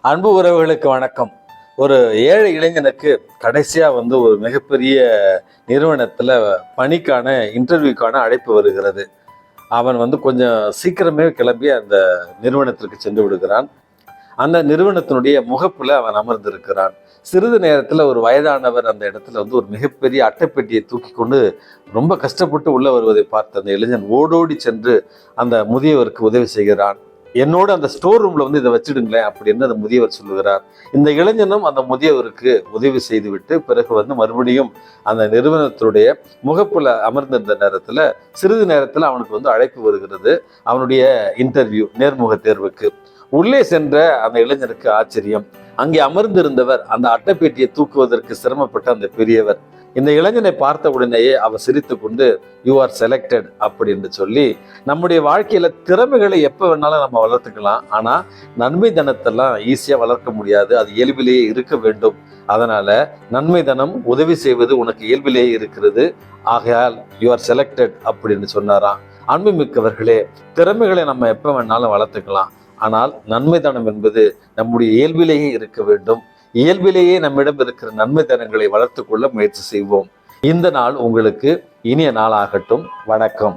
அன்பு உறவுகளுக்கு வணக்கம். ஒரு ஏழை இளைஞனுக்கு கடைசியா ஒரு மிகப்பெரிய நிறுவனத்துல பணிக்கான இன்டர்வியூக்கான அழைப்பு வருகிறது. அவன் கொஞ்சம் சீக்கிரமே கிளம்பி அந்த நிறுவனத்திற்கு சென்று விடுகிறான். அந்த நிறுவனத்தினுடைய முகப்புல அவன் அமர்ந்திருக்கிறான். சிறிது நேரத்துல ஒரு வயதானவர் அந்த இடத்துல ஒரு மிகப்பெரிய அட்டைப்பெட்டியை தூக்கி கொண்டு ரொம்ப கஷ்டப்பட்டு உள்ள வருவதை பார்த்த அந்த இளைஞன் ஓடோடி சென்று அந்த முதியவருக்கு உதவி செய்கிறான். என்னோட அந்த ஸ்டோர் ரூம்ல இதை வச்சிடுங்களேன் அப்படின்னு அந்த முதியவர் சொல்லுகிறார். இந்த இளைஞனும் அந்த முதியவருக்கு உதவி செய்துவிட்டு பிறகு மறுபடியும் அந்த நிறுவனத்தினுடைய முகப்புல அமர்ந்திருந்த நேரத்துல சிறிது நேரத்துல அவனுக்கு அழைப்பு வருகிறது. அவனுடைய இன்டர்வியூ நேர்முக தேர்வுக்கு உள்ளே சென்ற அந்த இளைஞனுக்கு ஆச்சரியம். அங்கே அமர்ந்திருந்தவர் அந்த அட்டைப்பேட்டியை தூக்குவதற்கு சிரமப்பட்ட அந்த பெரியவர். இந்த இளைஞனை பார்த்த உடனேயே அவர் சிரித்து கொண்டு யூ ஆர் செலக்டட் அப்படின்னு சொல்லி, நம்முடைய வாழ்க்கையில திறமைகளை எப்ப வேணாலும் நம்ம வளர்த்துக்கலாம். ஆனா நன்மை தனத்தெல்லாம் ஈஸியா வளர்க்க முடியாது, அது இயல்பிலேயே இருக்க வேண்டும். அதனால நன்மை தனம் உதவி செய்வது உனக்கு இயல்பிலேயே இருக்கிறது, ஆகையால் யூ ஆர் செலக்டட் அப்படின்னு சொன்னாராம். அன்புமிக்கவர்களே, திறமைகளை நம்ம எப்ப வேணாலும் வளர்த்துக்கலாம். ஆனால் நன்மைத்தனம் என்பது நம்முடைய இயல்பிலேயே இருக்க வேண்டும். இயல்பிலேயே நம்மிடம் இருக்கிற நன்மைத்தனங்களை வளர்த்து கொள்ள முயற்சி செய்வோம். இந்த நாள் உங்களுக்கு இனிய நாளாகட்டும். வணக்கம்.